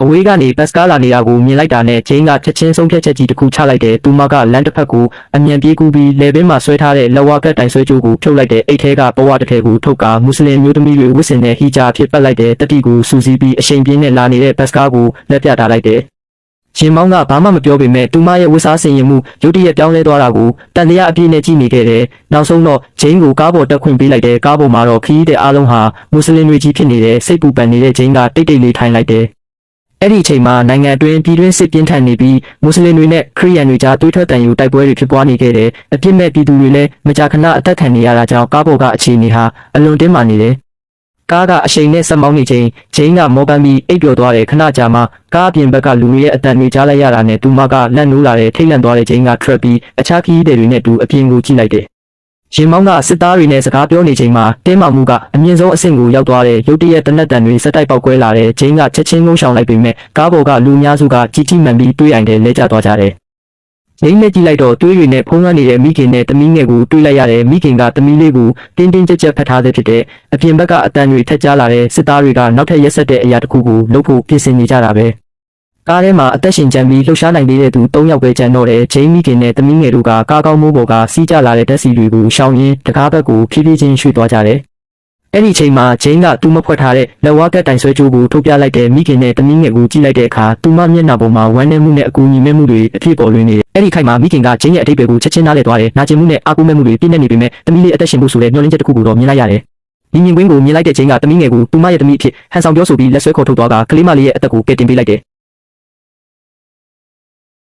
ဝေးကနေဘတ်စကားလာနေတာကိုမြင်လိုက်တာနဲ့ဂျိန်းကချက်ချင်းဆုံးဖြတ်ချက်ကြီးတစ်ခုချလိုက်တယ်သူမကလမ်းတစ်ဖက်ကိုအမြန်ပြေးကူးပြီးလေပင်မှာဆွဲထားတဲ့လက်ဝါးကတ်တိုင်ဆွဲကြိုးကိုဖြုတ်လိုက်တဲ့အိတ်ထဲကဘဝတစ်ထည်ကိုထုတ်ကာမွတ်စလင်မျိုးသမီးတွေဝတ်ဆင်တဲ့ဟီဂျာဖြစ်ပတ်လိုက်တဲ့တတိကိုစူစီပြီးအရှိန်ပြင်းနဲ့လာနေတဲ့ဘတ်စကားကိုလက်ပြထားလိုက်တယ်ရှင်မောင်ကဘာမှမပြောပေမဲ့သူမရဲ့ဝတ်စားဆင်ရင်မှုရုတ်တရက်ပြောင်းလဲသွားတာကိုတန်တရားအပြည့်နဲ့ကြည့်နေခဲ့တယ်။နောက်ဆုံးတော့ဂျိန်းကိုကားပေါ်တက်ခွင့်ပေးလိုက်တယ်။ကားပေါ်မှာတော့ခရီးတဲ့အားလုံးဟာမွတ်စလင်တွေကြီးဖြစ်နေတဲ့စိတ်ပူပန်နေတဲ့ဂျိန်းကတိတ်တိတ်လေးထိုင်လိုက်တယ်။အဲ့ဒီအချိန်မှာနိုင်ငံအတွင်းပြည်တွင်းစစ်ပြင်းထန်နေပြီးမွတ်စလင်တွေနဲ့ခရစ်ယာန်တွေကြားတွေးထွက်တန်ယူတိုက်ပွဲတွေဖြစ်ပွားနေခဲ့တယ်။အပြစ်မဲ့ပြည်သူတွေလည်းမကြာခဏအသက်ခံနေရတာကြောင့်ကားပေါ်ကအခြေအနေဟာအလွန်တင်းမာနေတယ်။ကားကအရှိန်နဲ့ဆက်မောင်းနေချိန်ဂျိန်းကမောပန်းပြီးအိပ်ပျော်သွားတဲ့ခဏကြာမှကားအပြင်ဘက်ကလူတွေရဲ့အတန်တွေကြားလိုက်ရတာနဲ့သူမကလက်နိုးလာတဲ့ထိတ်လန့်သွားတဲ့ဂျိန်းကထွက်ပြီးအခြားခရီးသည်တွေနဲ့တူအပြင်ကိုကြည့်လိုက်တယ်။ရင်မောင်းကစစ်သားတွေနဲ့စကားပြောနေချိန်မှာတင်းမာမှုကအမြင့်ဆုံးအဆင့်ကိုရောက်သွားတဲ့ရုတ်တရက်တနက်တန်တွေစက်တိုက်ပေါက်ကွဲလာတဲ့ဂျိန်းကချက်ချင်းငုံရှောင်လိုက်ပေမဲ့ကားပေါ်ကလူအများစုကကြီးကြီးမှန်ပြီးတွေးအိမ်တယ်လဲကျသွားကြတယ်။ဂျိန်းနဲ့ကြည့်လိုက်တော့တွေးတွေနဲ့ဖုံးလွှမ်းနေတဲ့မိခင်နဲ့သမီးငယ်ကိုတွေးလိုက်ရတယ်မိခင်ကသမီးလေးကိုတင်းတင်းကြပ်ကြပ်ဖတ်ထားတဲ့ဖြစ်တဲ့အပြင်ဘက်ကအတန်တွေထက်ကြားလာတဲ့စစ်သားတွေကနောက်ထပ်ရက်ဆက်တဲ့အရာတစ်ခုကိုလုပ်ဖို့ပြင်ဆင်နေကြတာပဲကားထဲမှာအသက်ရှင်ကျန်ပြီးလှုပ်ရှားနိုင်တဲ့သူ၃ယောက်ပဲကျန်တော့တယ်ဂျိန်းမိခင်နဲ့သမီးငယ်တို့ကကားကောင်းမိုးပေါ်ကစီးကျလာတဲ့ဓာတ်ဆီတွေကိုရှောင်ရင်းတကားဘက်ကိုဖြည်းဖြည်းချင်းရွှေ့သွားကြတယ်အဲ့ဒီချိန်မှာဂျိန်းကသူ့မဖွက်ထားတဲ့လက်ဝါးကတ်တိုင်ဆွဲကြိုးကိုထုတ်ပြလိုက်တဲ့မိခင်နဲ့သမီးငယ်ကိုကြည့်လိုက်တဲ့အခါသူမမျက်နှာပေါ်မှာဝမ်းနည်းမှုနဲ့အကူအညီမဲ့မှုတွေအဖြစ်ပေါ်လွင်နေတယ်။အဲ့ဒီခိုက်မှာမိခင်ကဂျိန်းရဲ့အတိတ်တွေကိုချက်ချင်းနားလည်သွားတယ်။နာကျင်မှုနဲ့အာကူမဲ့မှုတွေပြည့်နေနေပေမဲ့သမီးလေးအသက်ရှင်ဖို့ဆိုတဲ့မျှော်လင့်ချက်တစ်ခုကိုတော့မြင်လိုက်ရတယ်။ဒီမြင်ကွင်းကိုမြင်လိုက်တဲ့ဂျိန်းကသမီးငယ်ကိုသူမရဲ့သမီးအဖြစ်ဟန်ဆောင်ပြောဆိုပြီးလက်ဆွဲခေါ်ထုတ်သွားကကလေးမလေးရဲ့အသက်ကိုကယ်တင်ပေးလိုက်တယ်